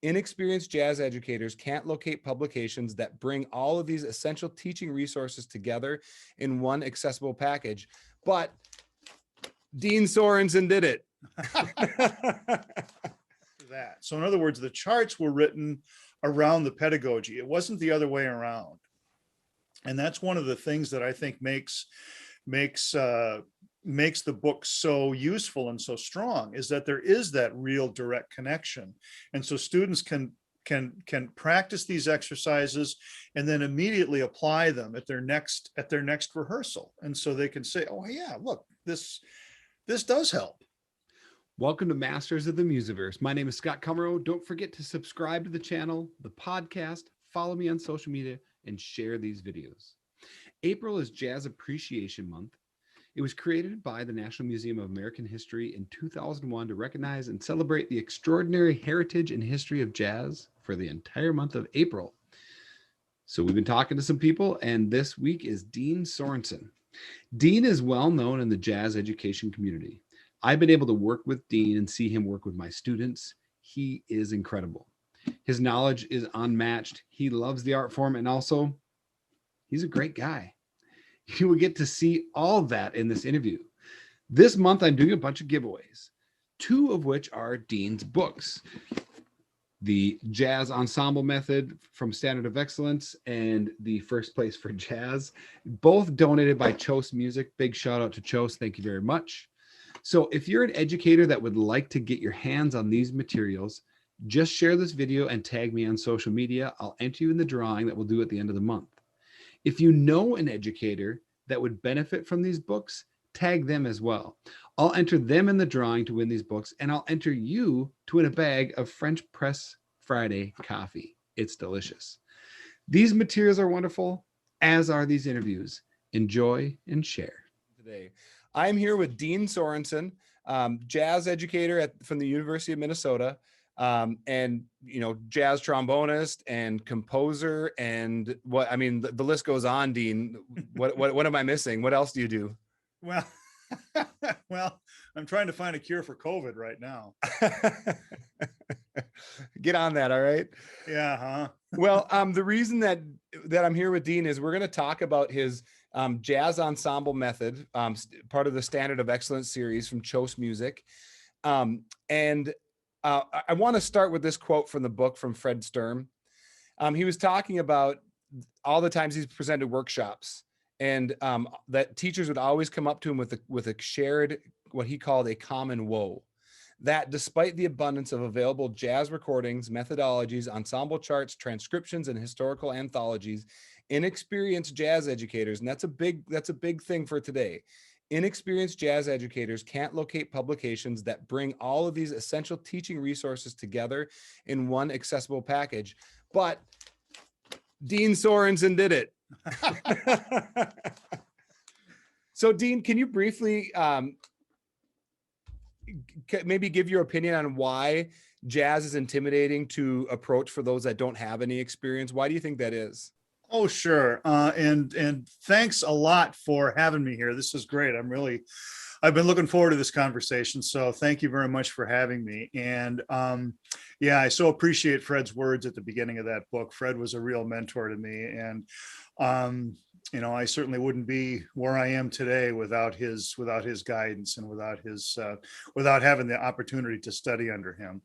Inexperienced jazz educators can't locate publications that bring all of these essential teaching resources together in one accessible package. But Dean Sorenson did it. That. So in other words, the charts were written around the pedagogy. It wasn't the other way around. And that's one of the things that I think makes the book so useful and so strong, is that there is that real direct connection. And so students can practice these exercises and then immediately apply them at their next rehearsal. And so they can say, oh yeah, look, this does help. Welcome to Masters of the Musiverse. My name is Scott Cumro. Don't forget to subscribe to the channel, the podcast, follow me on social media, and share these videos. April is Jazz Appreciation Month. It was created by the National Museum of American History in 2001 to recognize and celebrate the extraordinary heritage and history of jazz for the entire month of April. So we've been talking to some people, and this week is Dean Sorenson. Dean is well known in the jazz education community. I've been able to work with Dean and see him work with my students. He is incredible. His knowledge is unmatched. He loves the art form, and also he's a great guy. You will get to see all that in this interview. This month, I'm doing a bunch of giveaways, 2 of which are Dean's books: the Jazz Ensemble Method from Standard of Excellence and the First Place for Jazz, both donated by Chose Music. Big shout out to Chose. Thank you very much. So if you're an educator that would like to get your hands on these materials, just share this video and tag me on social media. I'll enter you in the drawing that we'll do at the end of the month. If you know an educator that would benefit from these books, tag them as well. I'll enter them in the drawing to win these books, and I'll enter you to win a bag of French Press Friday coffee. It's delicious. These materials are wonderful, as are these interviews. Enjoy and share. Today, I'm here with Dean Sorenson, jazz educator from the University of Minnesota. And jazz trombonist and composer, and the list goes on. Dean, what am I missing? What else do you do? Well, I'm trying to find a cure for COVID right now. Get on that. All right. Yeah. Well, the reason that I'm here with Dean is we're going to talk about his Jazz Ensemble Method, part of the Standard of Excellence series from Chose Music. I want to start with this quote from the book from Fred Sturm. He was talking about all the times he's presented workshops, and that teachers would always come up to him with a shared, what he called a common woe, that despite the abundance of available jazz recordings, methodologies, ensemble charts, transcriptions, and historical anthologies, inexperienced jazz educators, and that's a big thing for today. Inexperienced jazz educators can't locate publications that bring all of these essential teaching resources together in one accessible package. But Dean Sorenson did it. So Dean, can you briefly maybe give your opinion on why jazz is intimidating to approach for those that don't have any experience? Why do you think that is? Oh, sure. And thanks a lot for having me here. This is great. I've been looking forward to this conversation. So thank you very much for having me. And yeah, I so appreciate Fred's words at the beginning of that book. Fred was a real mentor to me. And I certainly wouldn't be where I am today without his guidance and without having the opportunity to study under him.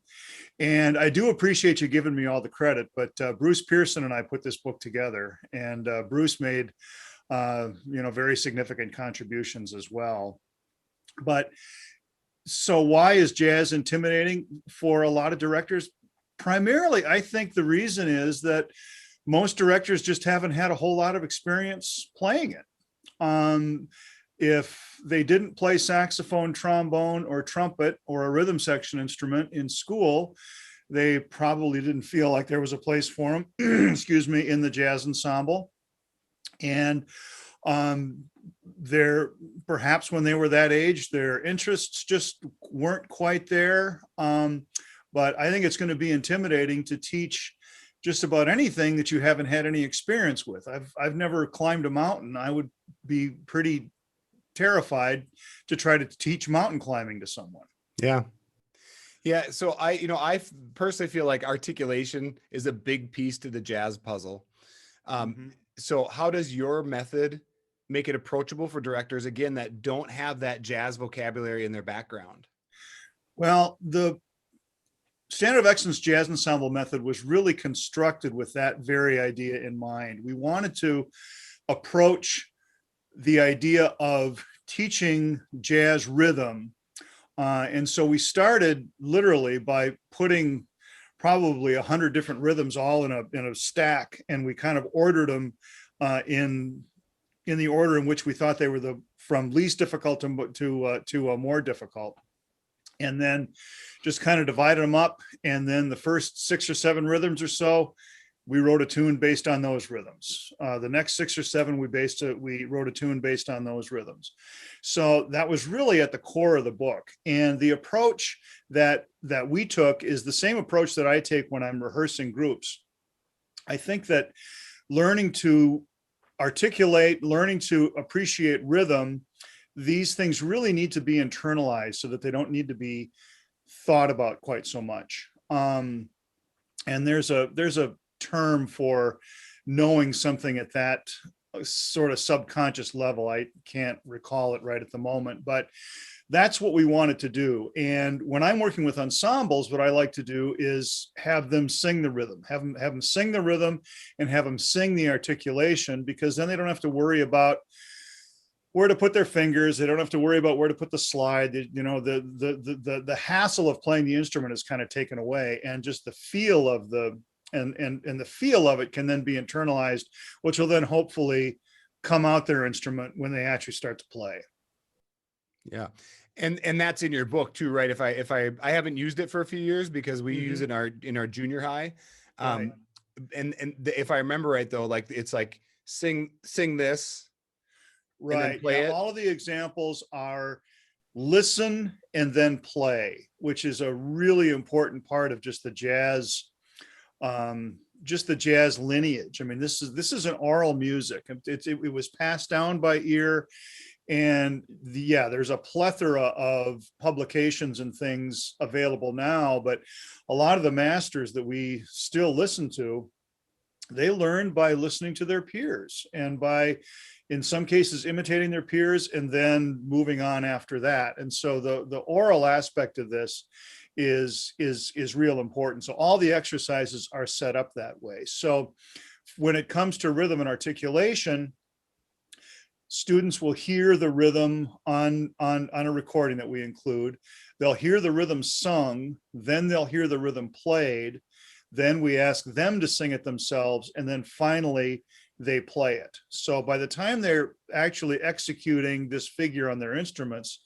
And I do appreciate you giving me all the credit, but Bruce Pearson and I put this book together, and Bruce made very significant contributions as well. But so why is jazz intimidating for a lot of directors? Primarily, I think the reason is that most directors just haven't had a whole lot of experience playing it. If they didn't play saxophone, trombone, or trumpet, or a rhythm section instrument in school, they probably didn't feel like there was a place for them, in the jazz ensemble. And perhaps when they were that age, their interests just weren't quite there. But I think it's going to be intimidating to teach just about anything that you haven't had any experience with. I've never climbed a mountain. I would be pretty terrified to try to teach mountain climbing to someone. Yeah. Yeah. So I personally feel like articulation is a big piece to the jazz puzzle. Um, Mhm. so how does your method make it approachable for directors, again, that don't have that jazz vocabulary in their background? Well, the Standard of Excellence Jazz Ensemble method was really constructed with that very idea in mind. We wanted to approach the idea of teaching jazz rhythm. And so we started literally by putting probably 100 different rhythms all in a stack, and we kind of ordered them in the order in which we thought they were from least difficult to more difficult, and then just kind of divided them up. And then the first 6 or 7 rhythms or so, we wrote a tune based on those rhythms. The next 6 or 7, we wrote a tune based on those rhythms. So that was really at the core of the book. And the approach that we took is the same approach that I take when I'm rehearsing groups. I think that learning to articulate, learning to appreciate rhythm, these things really need to be internalized so that they don't need to be thought about quite so much. And there's a term for knowing something at that sort of subconscious level. I can't recall it right at the moment, but that's what we wanted to do. And when I'm working with ensembles, what I like to do is have them sing the rhythm, have them sing the rhythm and have them sing the articulation, because then they don't have to worry about where to put their fingers. They don't have to worry about where to put the slide. The hassle of playing the instrument is kind of taken away, and just the feel of the feel of it can then be internalized, which will then hopefully come out their instrument when they actually start to play. Yeah. And that's in your book too, right? If I haven't used it for a few years because we use it in our junior high. Right. Um, if I remember right though, like it's like sing this and then Right. Yeah. play it. All of the examples are listen and then play, which is a really important part of just the jazz lineage. I mean, this is an oral music. It was passed down by ear, and there's a plethora of publications and things available now, but a lot of the masters that we still listen to, they learned by listening to their peers and by, in some cases, imitating their peers and then moving on after that. And so the oral aspect of this is real important. So all the exercises are set up that way. So when it comes to rhythm and articulation, students will hear the rhythm on a recording that we include. They'll hear the rhythm sung, then they'll hear the rhythm played. Then we ask them to sing it themselves, and then finally they play it. So by the time they're actually executing this figure on their instruments,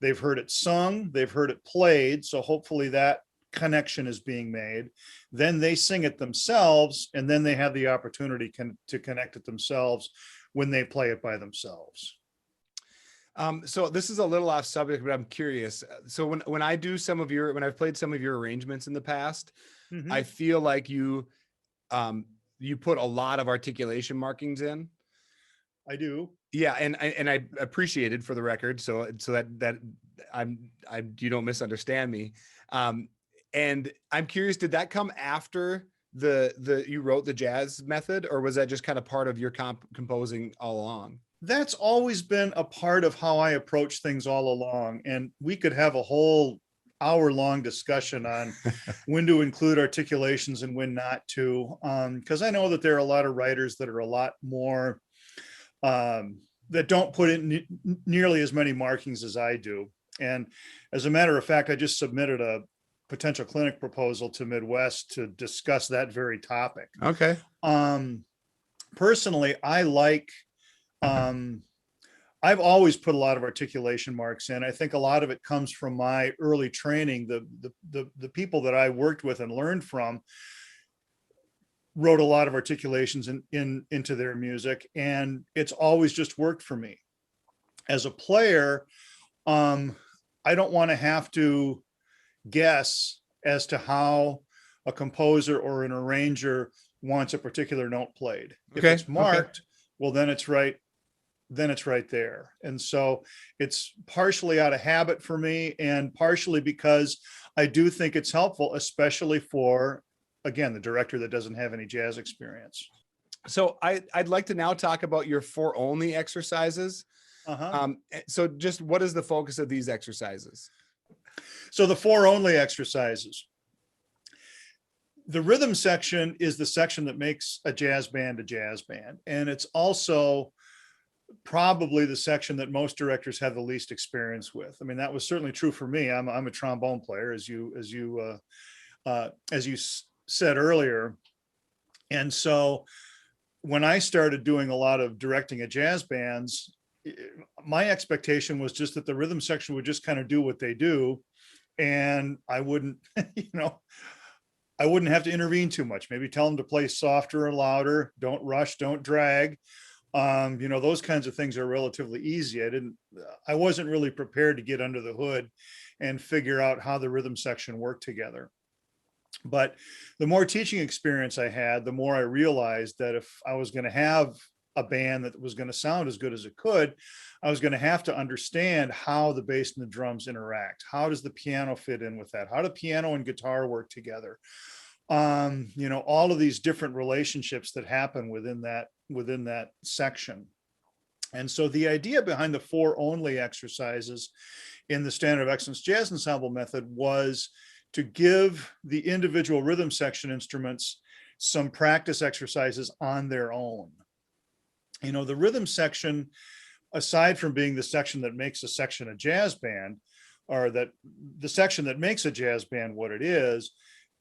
they've heard it sung, they've heard it played. So hopefully that connection is being made. Then they sing it themselves, and then they have the opportunity to connect it themselves when they play it by themselves. So this is a little off subject, but I'm curious. So when I've played some of your arrangements in the past, I Mhm. feel like you put a lot of articulation markings in. I do. Yeah, and I appreciated, for the record, so that I you don't misunderstand me. Um, and I'm curious, did that come after the you wrote the jazz method, or was that just kind of part of your composing all along? That's always been a part of how I approach things all along. And we could have a whole hour-long discussion on when to include articulations and when not to. Because I know that there are a lot of writers that are a lot more that don't put in nearly as many markings as I do. And as a matter of fact, I just submitted a potential clinic proposal to Midwest to discuss that very topic. Okay. Um, Personally, I like um, I've always put a lot of articulation marks in. I think a lot of it comes from my early training. The people that I worked with and learned from wrote a lot of articulations into their music, and it's always just worked for me. As a player, I don't want to have to guess as to how a composer or an arranger wants a particular note played. If Okay. it's Okay. marked, well, then it's right then it's right there. And so it's partially out of habit for me, and partially because I do think it's helpful, especially for, again, the director that doesn't have any jazz experience. So I'd like to now talk about your four only exercises. Uh-huh. So just what is the focus of these exercises? So the four only exercises. The rhythm section is the section that makes a jazz band. And it's also probably the section that most directors have the least experience with. I mean, that was certainly true for me. I'm a trombone player, as you said earlier. And so when I started doing a lot of directing at jazz bands, my expectation was just that the rhythm section would just kind of do what they do. And I wouldn't, I wouldn't have to intervene too much. Maybe tell them to play softer and louder. Don't rush, don't drag. Those kinds of things are relatively easy. I wasn't really prepared to get under the hood and figure out how the rhythm section worked together. But the more teaching experience I had, the more I realized that if I was going to have a band that was going to sound as good as it could, I was going to have to understand how the bass and the drums interact. How does the piano fit in with that? How do piano and guitar work together? All of these different relationships that happen within that section. And so the idea behind the four only exercises in the Standard of Excellence Jazz Ensemble method was to give the individual rhythm section instruments some practice exercises on their own. The rhythm section, aside from being the section that makes a section a jazz band, or that the section that makes a jazz band what it is,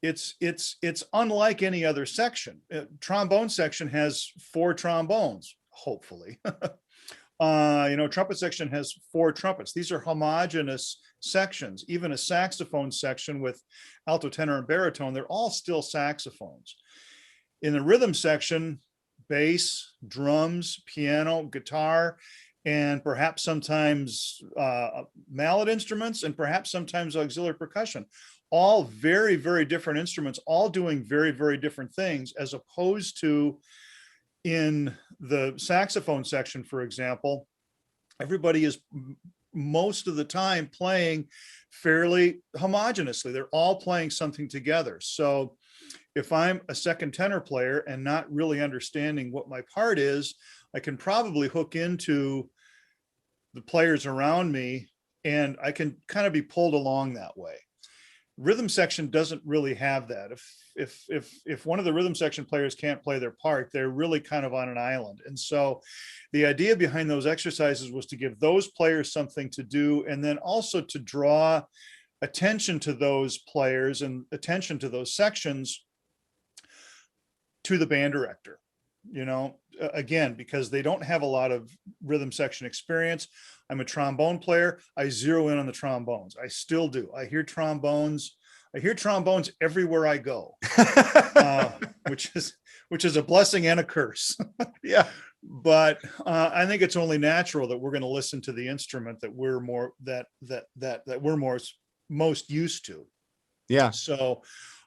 it's unlike any other section. Trombone section has four trombones, hopefully. Trumpet section has four trumpets. These are homogeneous sections. Even a saxophone section with alto, tenor, and baritone, they're all still saxophones. In the rhythm section, bass, drums, piano, guitar, and perhaps sometimes mallet instruments, and perhaps sometimes auxiliary percussion. All very, very different instruments, all doing very, very different things, as opposed to in the saxophone section, for example, everybody is most of the time playing fairly homogeneously. They're all playing something together. So if I'm a second tenor player and not really understanding what my part is, I can probably hook into the players around me and I can kind of be pulled along that way. Rhythm section doesn't really have that. If one of the rhythm section players can't play their part, they're really kind of on an island. And so the idea behind those exercises was to give those players something to do, and then also to draw attention to those players and attention to those sections to the band director. Again, because they don't have a lot of rhythm section experience. I'm a trombone player. I zero in on the trombones. I still do. I hear trombones everywhere I go, which is a blessing and a curse. Yeah. But I think it's only natural that we're going to listen to the instrument that we're most used to. Yeah. So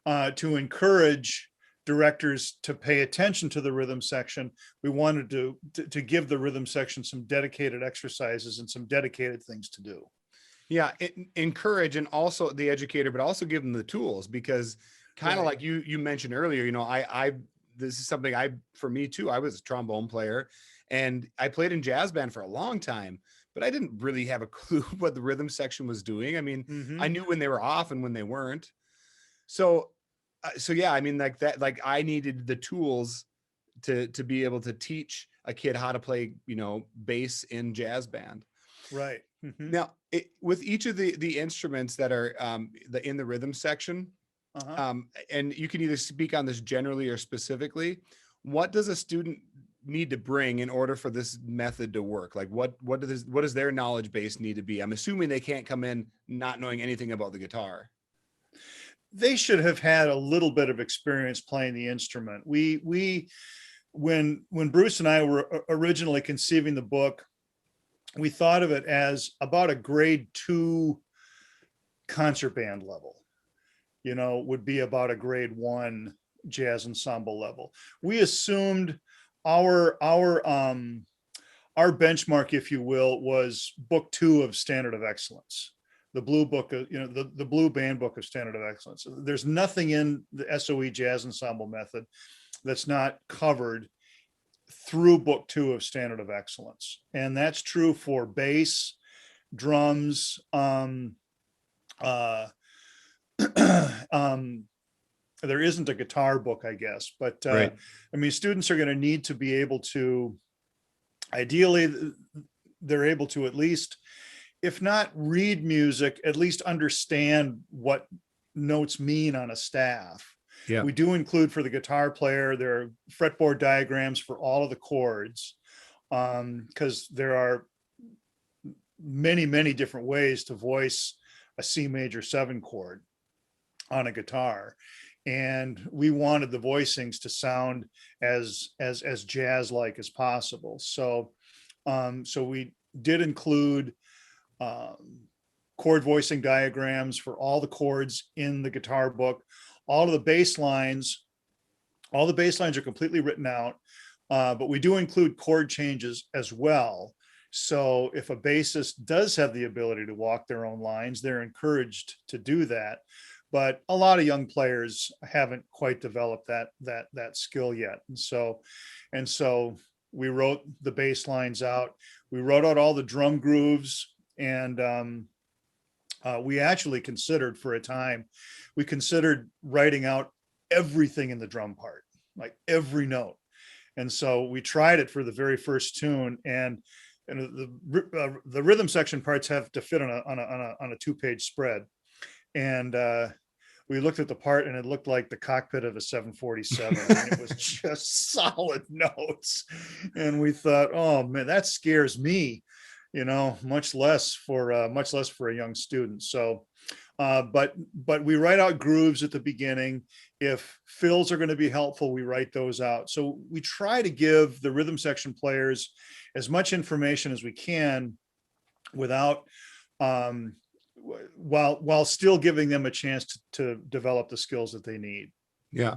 to encourage directors to pay attention to the rhythm section, we wanted to give the rhythm section some dedicated exercises and some dedicated things to do. Yeah, encourage, and also the educator, but also give them the tools, because kind of Right. like you mentioned earlier, this is something for me too. I was a trombone player and I played in jazz band for a long time, but I didn't really have a clue what the rhythm section was doing. I mean, I knew when they were off and when they weren't. So yeah, I mean, like that, like I needed the tools to be able to teach a kid how to play, bass in jazz band. Right. Now, with each of the instruments that are in the rhythm section, and you can either speak on this generally or specifically, what does a student need to bring in order for this method to work? Like what does their knowledge base need to be? I'm assuming they can't come in not knowing anything about the guitar. They should have had a little bit of experience playing the instrument. When Bruce and I were originally conceiving the book, we thought of it as about a grade 2 concert band level, would be about a grade 1 jazz ensemble level. We assumed our our benchmark, if you will, was book 2 of Standard of Excellence, the blue book of, the blue band book of Standard of Excellence. There's nothing in the SOE jazz ensemble method that's not covered through book 2 of Standard of Excellence. And that's true for bass, drums, uh, there isn't a guitar book, I guess, but Right. I mean, students are going to need to be able to, ideally, they're able to at least, if not read music, at least understand what notes mean on a staff. Yeah. We do include for the guitar player, there are fretboard diagrams for all of the chords, because there are many, many different ways to voice a C major 7 chord on a guitar. And we wanted the voicings to sound as jazz-like as possible. So we did include chord voicing diagrams for all the chords in the guitar book. All the bass lines are completely written out, but we do include chord changes as well. So if a bassist does have the ability to walk their own lines, they're encouraged to do that. But a lot of young players haven't quite developed that skill yet. And so we wrote the bass lines out. We wrote out all the drum grooves, and we actually considered for a time, we considered writing out everything in the drum part, like every note. And so we tried it for the very first tune, and the rhythm section parts have to fit on a 2-page spread. And we looked at the part, and it looked like the cockpit of a 747. And it was just solid notes. And we thought, oh man, that scares me, much less for a young student. So, but we write out grooves at the beginning. If fills are going to be helpful, we write those out. So we try to give the rhythm section players as much information as we can without, while still giving them a chance to develop the skills that they need. Yeah.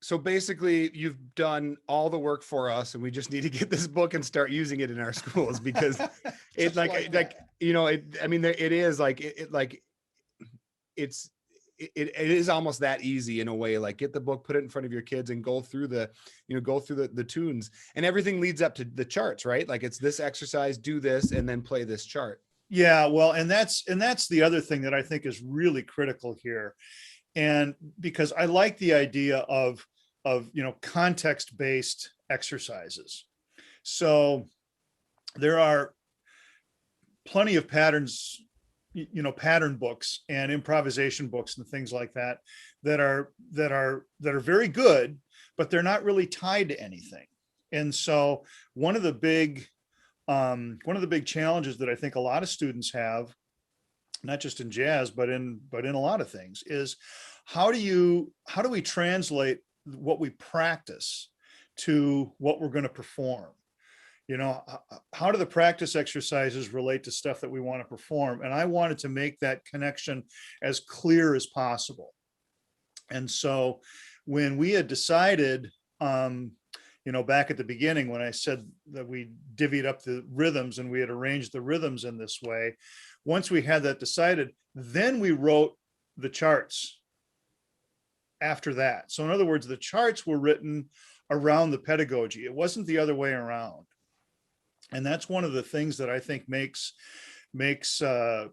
So basically you've done all the work for us, and we just need to get this book and start using it in our schools, because it it is almost that easy in a way. Like, get the book, put it in front of your kids, and go through the tunes, and everything leads up to the charts, right? Like, it's this exercise, do this, and then play this chart. Yeah, well, and that's the other thing that I think is really critical here. And because I like the idea of context-based exercises. So there are plenty of patterns, pattern books and improvisation books and things like that are very good, but they're not really tied to anything. And so one of the big challenges that I think a lot of students have, not just in jazz, but in a lot of things, is how do we translate what we practice to what we're going to perform? How do the practice exercises relate to stuff that we want to perform? And I wanted to make that connection as clear as possible. And so when we had decided, back at the beginning, when I said that we divvied up the rhythms and we had arranged the rhythms in this way, once we had that decided, then we wrote the charts after that. So in other words, the charts were written around the pedagogy. It wasn't the other way around. And that's one of the things that I think makes the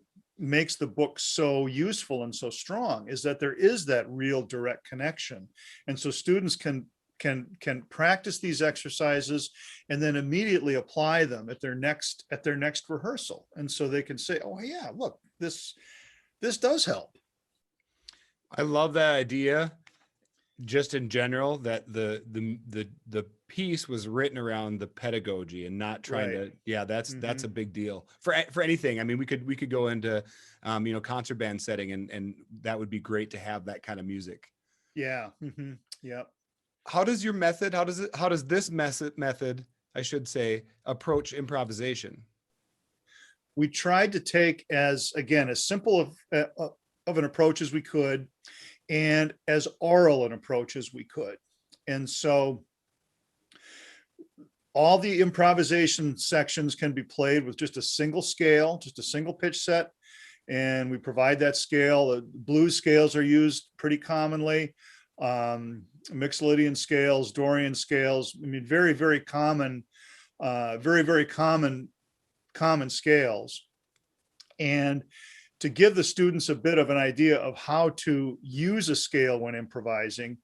book so useful and so strong, is that there is that real direct connection. And so students can practice these exercises and then immediately apply them at their next rehearsal. And so they can say, oh yeah, look, this does help. I love that idea, just in general, that the piece was written around the pedagogy and not trying to, that's a big deal for anything. I mean, we could go into, concert band setting, and that would be great to have that kind of music. Yeah. Yeah. How does this method, I should say, approach improvisation? We tried to take as simple of an approach as we could, and as oral an approach as we could. And so all the improvisation sections can be played with just a single scale, just a single pitch set. And we provide that scale. The blues scales are used pretty commonly. Mixolydian scales, Dorian scales. I mean, very, very common, very common scales. And to give the students a bit of an idea of how to use a scale when improvising,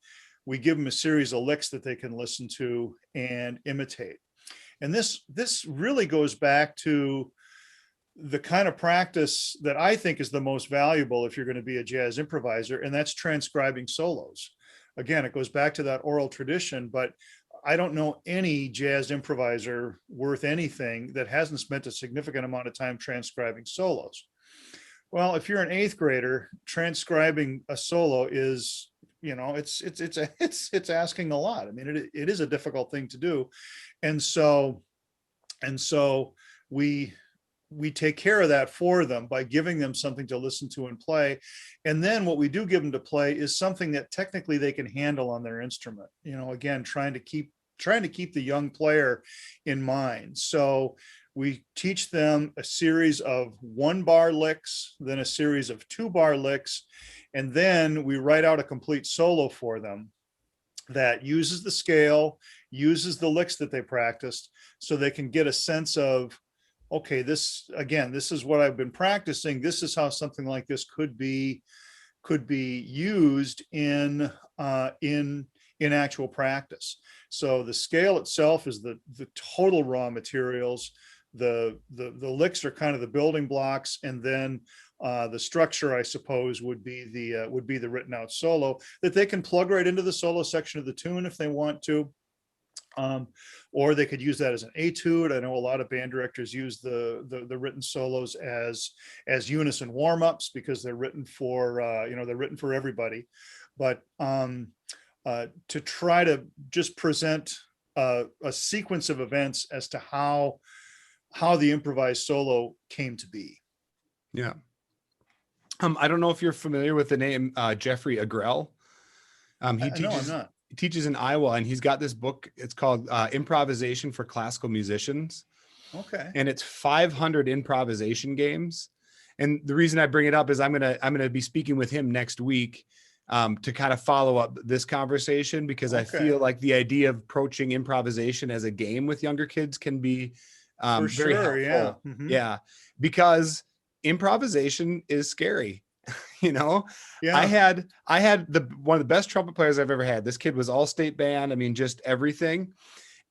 we give them a series of licks that they can listen to and imitate. And this really goes back to the kind of practice that I think is the most valuable if you're going to be a jazz improviser, and that's transcribing solos. Again, it goes back to that oral tradition, but I don't know any jazz improviser worth anything that hasn't spent a significant amount of time transcribing solos. Well, if you're an eighth grader, transcribing a solo is, it's asking a lot. I mean, it is a difficult thing to do. And so we take care of that for them by giving them something to listen to and play. And then what we do give them to play is something that technically they can handle on their instrument. Again, trying to keep the young player in mind. So we teach them a series of 1-bar licks, then a series of 2-bar licks, and then we write out a complete solo for them that uses the scale, uses the licks that they practiced, so they can get a sense of, okay, this is what I've been practicing. This is how something like this could be used in actual practice. So the scale itself is the total raw materials. The licks are kind of the building blocks, and then the structure, I suppose, would be the written out solo that they can plug right into the solo section of the tune if they want to. Or they could use that as an etude. I know a lot of band directors use the written solos as unison warm-ups because they're written for everybody. But to try to just present a sequence of events as to how the improvised solo came to be. Yeah. I don't know if you're familiar with the name Jeffrey Agrell. No, I'm not. He teaches in Iowa, and he's got this book. It's called Improvisation for Classical Musicians. Okay. And it's 500 improvisation games. And the reason I bring it up is I'm gonna be speaking with him next week to kind of follow up this conversation, because I feel like the idea of approaching improvisation as a game with younger kids can be For very sure, helpful. yeah. Mhm. Yeah, because improvisation is scary. Yeah. I had one of the best trumpet players I've ever had. This kid was all state band. I mean, just everything.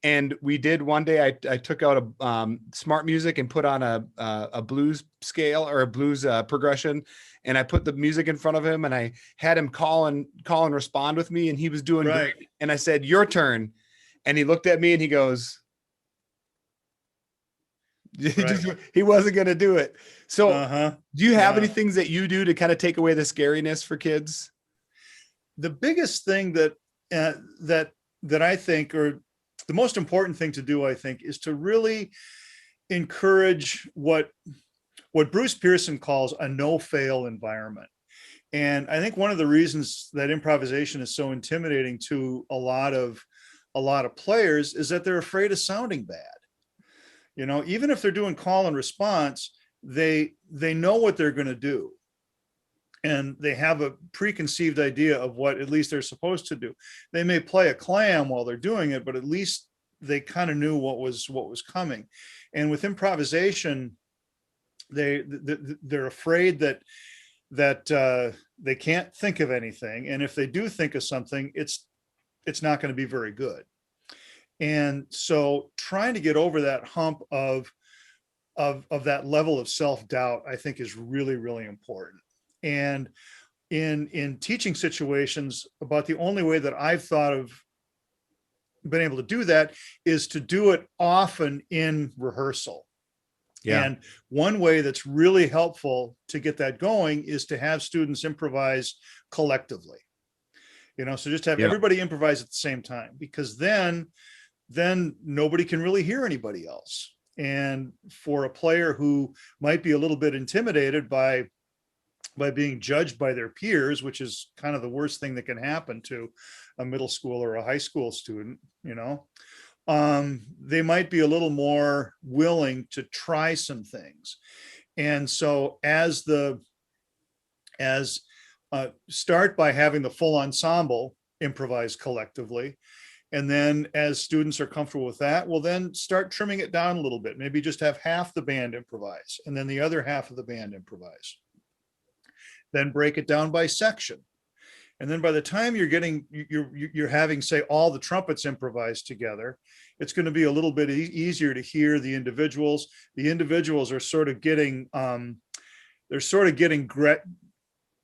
And we did one day, I took out a smart music and put on a blues scale or a blues progression. And I put the music in front of him, and I had him call and respond with me. And he was doing Right. great. And I said, "Your turn." And he looked at me and he goes, he wasn't going to do it. So do you have any things that you do to kind of take away the scariness for kids? The biggest thing that I think, or the most important thing to do, I think, is to really encourage what Bruce Pearson calls a no-fail environment. And I think one of the reasons that improvisation is so intimidating to a lot of players is that they're afraid of sounding bad. Even if they're doing call and response, they know what they're going to do, and they have a preconceived idea of what at least they're supposed to do. They may play a clam while they're doing it, but at least they kind of knew what was coming. And with improvisation, they're afraid that they can't think of anything, and if they do think of something, it's not going to be very good. And so trying to get over that hump of that level of self-doubt, I think, is really, really important. And in teaching situations, about the only way that I've thought of been able to do that is to do it often in rehearsal. Yeah. And one way that's really helpful to get that going is to have students improvise collectively. So just have everybody improvise at the same time, because then nobody can really hear anybody else. And for a player who might be a little bit intimidated by being judged by their peers, which is kind of the worst thing that can happen to a middle school or a high school student, they might be a little more willing to try some things. And so as start by having the full ensemble improvise collectively. And then as students are comfortable with that, we'll then start trimming it down a little bit. Maybe just have half the band improvise and then the other half of the band improvise. Then break it down by section. And then by the time you're having, say, all the trumpets improvised together, it's going to be a little bit easier to hear the individuals. The individuals are sort of getting,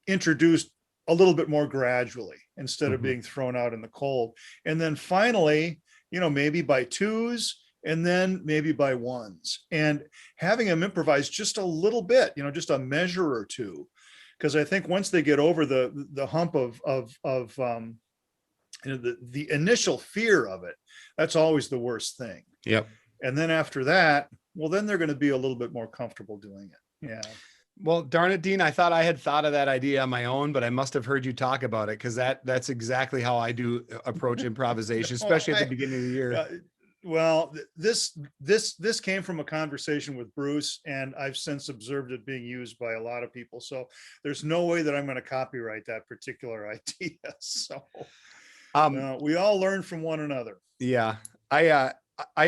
introduced a little bit more gradually instead of being thrown out in the cold. And then finally, maybe by twos and then maybe by ones, and having them improvise just a little bit, just a measure or two. Because I think once they get over the hump of the initial fear of it, that's always the worst thing. Yep. And then after that, well, then they're going to be a little bit more comfortable doing it. Yeah. Well, darn it, Dean, I thought I had thought of that idea on my own, but I must have heard you talk about it, because that's exactly how I do approach improvisation, especially at the beginning of the year. Well, this came from a conversation with Bruce, and I've since observed it being used by a lot of people. So there's no way that I'm going to copyright that particular idea. So we all learn from one another. Yeah, I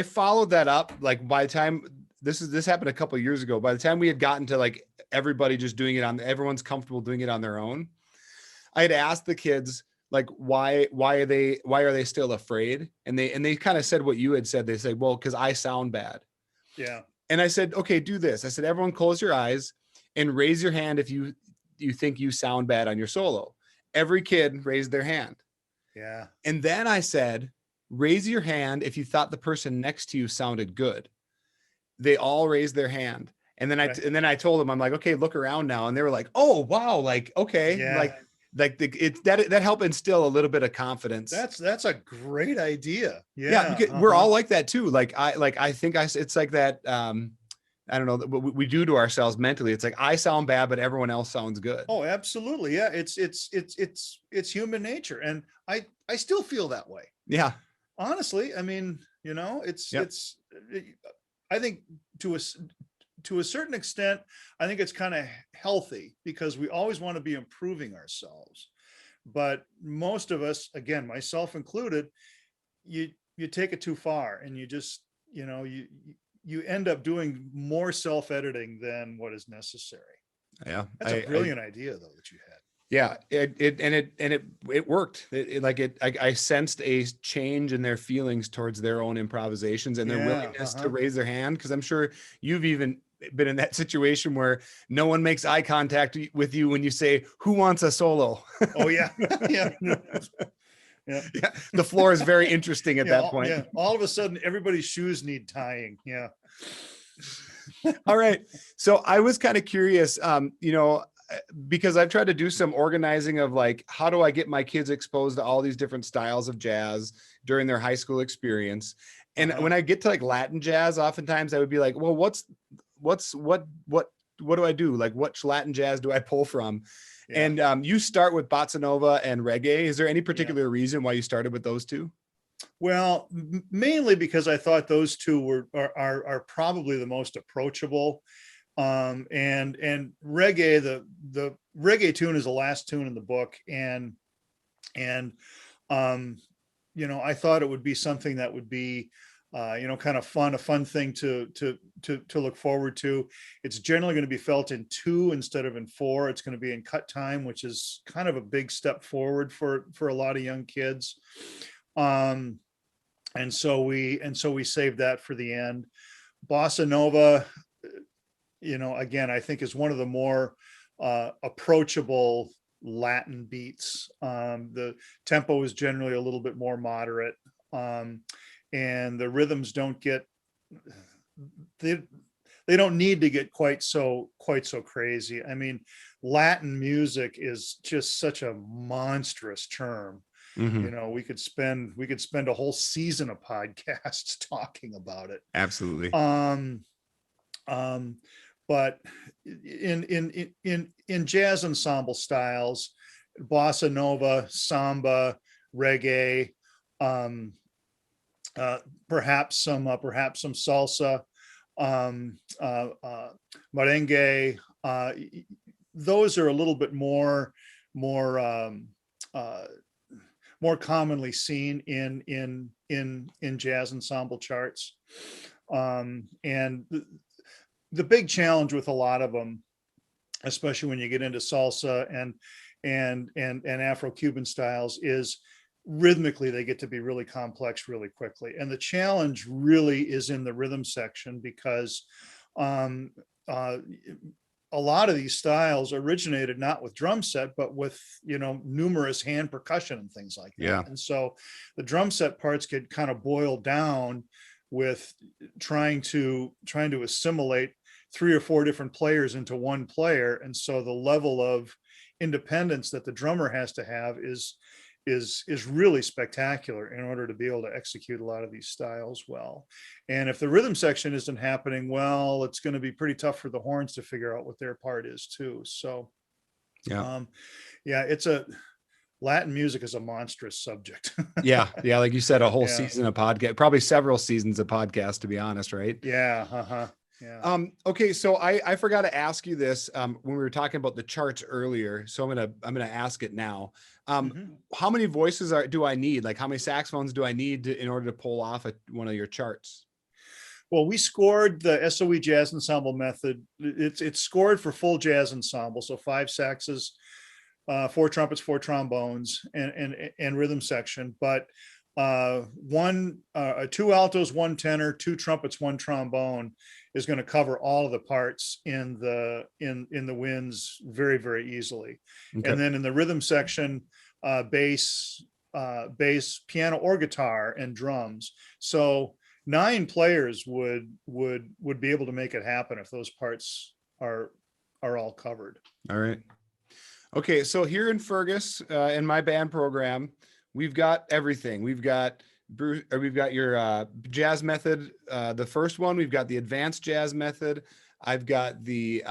followed that up. Like, by the time this happened a couple of years ago, by the time we had gotten to like everybody just doing it everyone's comfortable doing it on their own, I had asked the kids, like, why are they still afraid? And they kind of said what you had said. They said, well, because I sound bad. Yeah. And I said, okay, do this. I said, everyone close your eyes and raise your hand if you think you sound bad on your solo. Every kid raised their hand. Yeah. And then I said, raise your hand if you thought the person next to you sounded good. They all raised their hand. And then I told them, I'm like, okay, look around now. And they were like, oh, wow. Like, okay. Yeah. That helped instill a little bit of confidence. That's a great idea. Yeah. Because we're all like that too. I think it's like that. I don't know what we do to ourselves mentally. It's like, I sound bad, but everyone else sounds good. Oh, absolutely. Yeah. It's human nature. And I still feel that way. Yeah. Honestly. I mean, I think to a certain extent, I think it's kind of healthy, because we always want to be improving ourselves. But most of us, again, myself included, you take it too far, and you just, you end up doing more self-editing than what is necessary. Yeah. That's a brilliant idea though that you had. Yeah, it worked. I sensed a change in their feelings towards their own improvisations and their willingness to raise their hand. Because I'm sure you've even been in that situation where no one makes eye contact with you when you say, "Who wants a solo?" Oh yeah, yeah. Yeah. Yeah, the floor is very interesting at that point. Yeah, all of a sudden, everybody's shoes need tying. Yeah. All right. So I was kind of curious, because I've tried to do some organizing of like, how do I get my kids exposed to all these different styles of jazz during their high school experience? And when I get to like Latin jazz, oftentimes I would be like, well, what do I do? Like, what Latin jazz do I pull from? Yeah. And you start with bossa nova and reggae. Is there any particular reason why you started with those two? Well, mainly because I thought those two are probably the most approachable. And reggae, the reggae tune is the last tune in the book. And I thought it would be something that would be, kind of fun, a fun thing to look forward to. It's generally going to be felt in 2 instead of in 4. It's going to be in cut time, which is kind of a big step forward for a lot of young kids. And so we saved that for the end. Bossa Nova, again, I think is one of the more approachable Latin beats. The tempo is generally a little bit more moderate, and the rhythms don't get, they don't need to get quite so crazy. I mean, Latin music is just such a monstrous term. Mm-hmm. We could spend a whole season of podcasts talking about it. Absolutely. But in jazz ensemble styles, bossa nova, samba, reggae, perhaps some salsa, merengue. Those are a little bit more uh, more commonly seen in jazz ensemble charts. And the big challenge with a lot of them, especially when you get into salsa and Afro-Cuban styles, is rhythmically they get to be really complex really quickly. And the challenge really is in the rhythm section, because um, uh, a lot of these styles originated not with drum set, but with, numerous hand percussion and things like that. Yeah. And so the drum set parts get kind of boiled down with trying to assimilate 3 or 4 different players into one player. And so the level of independence that the drummer has to have is really spectacular in order to be able to execute a lot of these styles well. And if the rhythm section isn't happening well, it's going to be pretty tough for the horns to figure out what their part is too. So Yeah. yeah, Latin music is a monstrous subject. Yeah. Yeah. Like you said, a whole Yeah. season of podcast, probably several seasons of podcast, to be honest. Right. Yeah. Yeah. Okay. So I forgot to ask you this, when we were talking about the charts earlier. So I'm going to ask it now. Mhm. How many voices do I need? Like how many saxophones do I need in order to pull off one of your charts? Well, we scored the SOE Jazz Ensemble method. It's scored for full jazz ensemble, so 5 saxes, 4 trumpets, 4 trombones, and rhythm section. But 2 altos, 1 tenor, 2 trumpets, 1 trombone is going to cover all of the parts in the winds very, very easily. Okay. And then in the rhythm section, bass, piano or guitar, and drums. So 9 players would be able to make it happen if those parts are all covered. All right. Okay. So here in Fergus, in my band program, we've got everything. We've got your jazz method, the first one. We've got the advanced jazz method. I've got the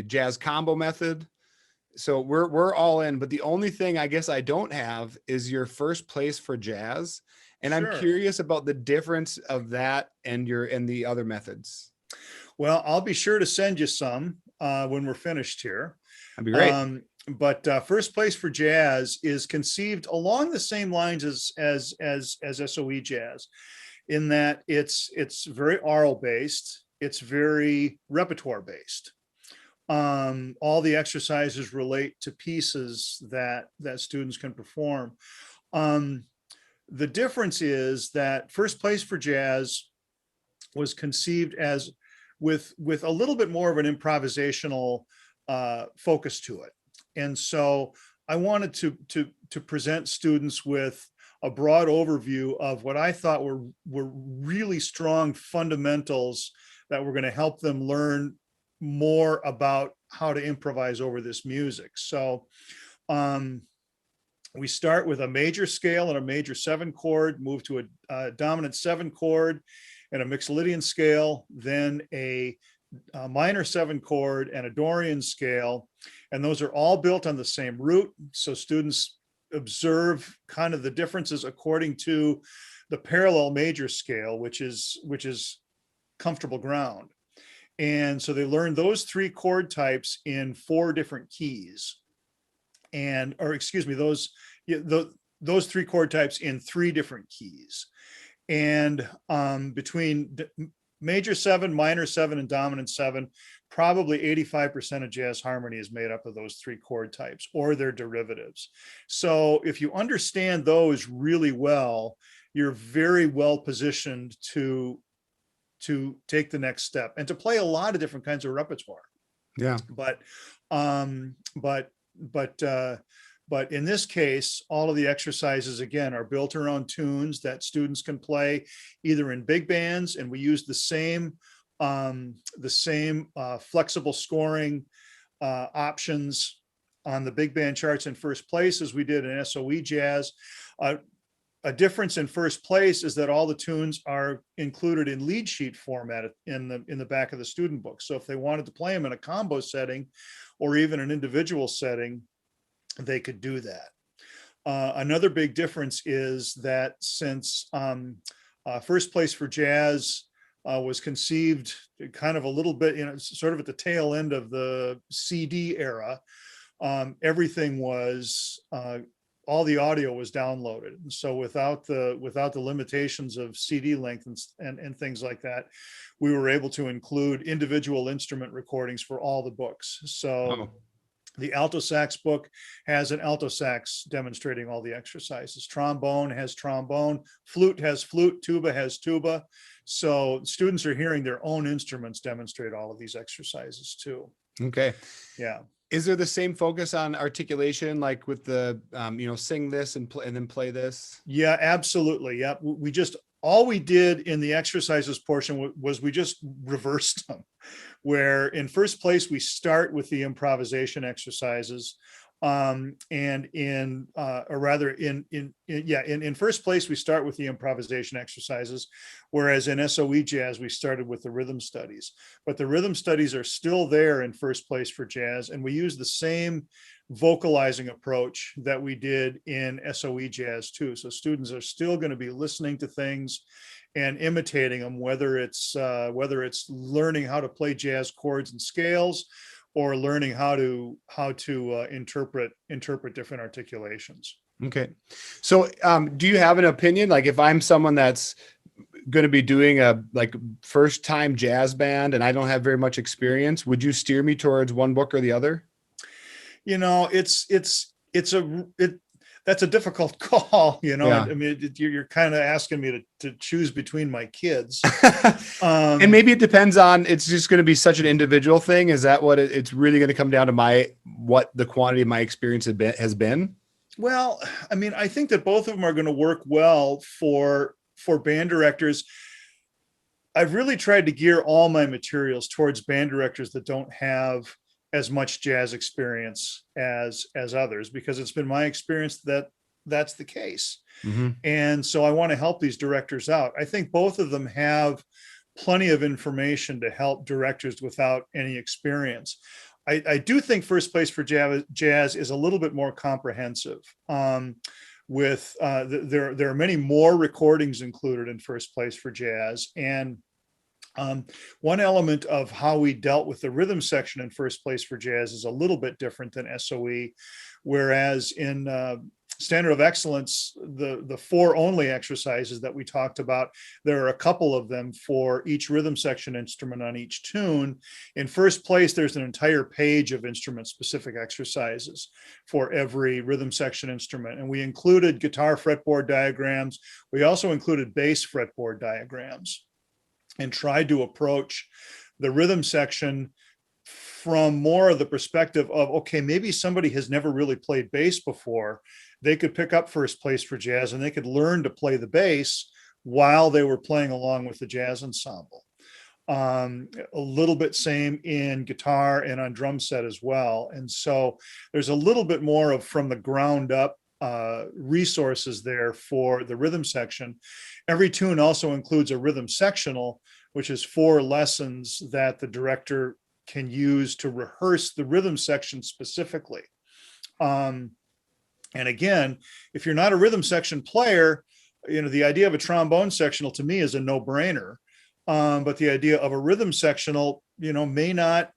jazz combo method. So we're all in. But the only thing I guess I don't have is your first place for jazz. And I'm Sure. curious about the difference of that and the other methods. Well, I'll be sure to send you some when we're finished here. That'd be great. But first place for jazz is conceived along the same lines as SOE jazz, in that it's very aural based, it's very repertoire based. All the exercises relate to pieces that students can perform. The difference is that first place for jazz was conceived as with a little bit more of an improvisational focus to it. And so I wanted to present students with a broad overview of what I thought were really strong fundamentals that were going to help them learn more about how to improvise over this music. So we start with a major scale and a major 7 chord, move to a dominant 7 chord and a Mixolydian scale, then a minor 7 chord and a Dorian scale. And those are all built on the same root. So students observe kind of the differences according to the parallel major scale, which is comfortable ground. And so they learn those 3 chord types in 4 different keys. Those 3 chord types in 3 different keys. And between major 7, minor 7, and dominant 7, probably 85% of jazz harmony is made up of those 3 chord types or their derivatives. So if you understand those really well, you're very well positioned to take the next step and to play a lot of different kinds of repertoire. Yeah. But in this case, all of the exercises, again, are built around tunes that students can play either in big bands, and we use the same flexible scoring options on the big band charts in first place as we did in SOE jazz. A difference in first place is that all the tunes are included in lead sheet format in the back of the student book. So if they wanted to play them in a combo setting or even an individual setting, they could do that. Another big difference is that since First Place for Jazz was conceived kind of a little bit, sort of at the tail end of the CD era. Everything was all the audio was downloaded. And so without the limitations of CD length and things like that, we were able to include individual instrument recordings for all the books. So Oh, the alto sax book has an alto sax demonstrating all the exercises. Trombone has trombone, flute has flute, tuba has tuba. So students are hearing their own instruments demonstrate all of these exercises too. okay. Yeah. Is there the same focus on articulation, like with the, sing this and then play this? Yeah, absolutely. Yeah. All we did in the exercises portion was we just reversed them, where in First Place, we start with the improvisation exercises. And in First Place, we start with the improvisation exercises, whereas in SOE Jazz, we started with the rhythm studies. But the rhythm studies are still there in First Place for Jazz, and we use the same vocalizing approach that we did in SOE Jazz too. So students are still going to be listening to things and imitating them, whether it's learning how to play jazz chords and scales, or learning how to interpret different articulations. Okay. So, do you have an opinion? Like if I'm someone that's going to be doing a first time jazz band and I don't have very much experience, would you steer me towards one book or the other? That's a difficult call. Yeah. I mean, you're kind of asking me to choose between my kids. And maybe it depends on, it's just going to be such an individual thing. Is that what it's really going to come down to what the quantity of my experience has been? Well, I mean, I think that both of them are going to work well for band directors. I've really tried to gear all my materials towards band directors that don't have as much jazz experience as others, because it's been my experience that that's the case. Mm-hmm. And so I want to help these directors out. I think both of them have plenty of information to help directors without any experience. I do think First Place for Jazz is a little bit more comprehensive. There are many more recordings included in First Place for Jazz, and one element of how we dealt with the rhythm section in First Place for Jazz is a little bit different than SOE, whereas in Standard of Excellence, the 4 only exercises that we talked about, there are a couple of them for each rhythm section instrument on each tune. In First Place, there's an entire page of instrument specific exercises for every rhythm section instrument. And we included guitar fretboard diagrams. We also included bass fretboard diagrams, and tried to approach the rhythm section from more of the perspective of, okay, maybe somebody has never really played bass before. They could pick up First Place for Jazz and they could learn to play the bass while they were playing along with the jazz ensemble. A little bit same in guitar and on drum set as well. And so there's a little bit more of from the ground up resources there for the rhythm section. Every tune also includes a rhythm sectional, which is 4 lessons that the director can use to rehearse the rhythm section specifically. And again, if you're not a rhythm section player, the idea of a trombone sectional to me is a no-brainer. But the idea of a rhythm sectional, may not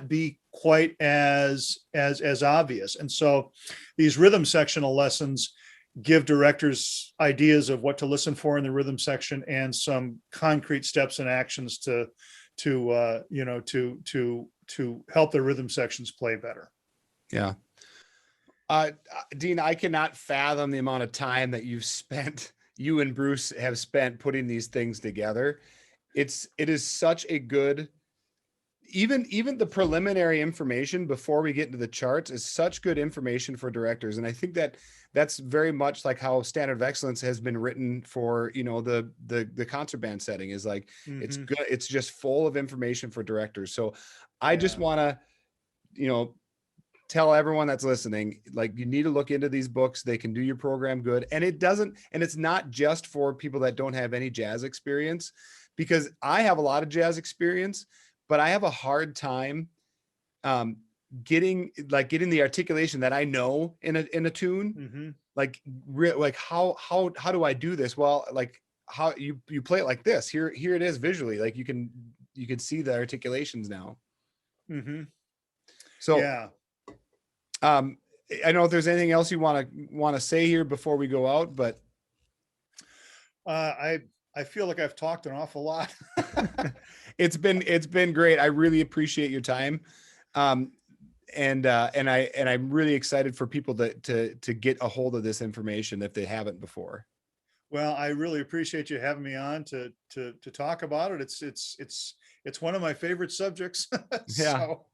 be quite as obvious. And so these rhythm sectional lessons give directors ideas of what to listen for in the rhythm section and some concrete steps and actions to help the rhythm sections play better. Yeah. Dean, I cannot fathom the amount of time that you and Bruce have spent putting these things together. It is such a good, even the preliminary information before we get into the charts is such good information for directors. And I think that's very much like how Standard of Excellence has been written for, the concert band setting is like, it's good. It's just full of information for directors. So I just want to, tell everyone that's listening, like, you need to look into these books. They can do your program good. And it's not just for people that don't have any jazz experience, because I have a lot of jazz experience, but I have a hard time getting the articulation that I know in a tune. Like how do I do this? Well, like how you play it like this. Here it is visually. Like you can see the articulations now. Mm-hmm. So Yeah. I don't know if there's anything else you want to say here before we go out, but I feel like I've talked an awful lot. it's been great. I really appreciate your time. And I'm really excited for people to get a hold of this information if they haven't before. Well, I really appreciate you having me on to talk about it. It's one of my favorite subjects. Yeah. So,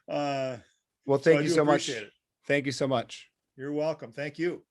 uh, Well, so I thank you do so appreciate much. it. Thank you so much. You're welcome. Thank you.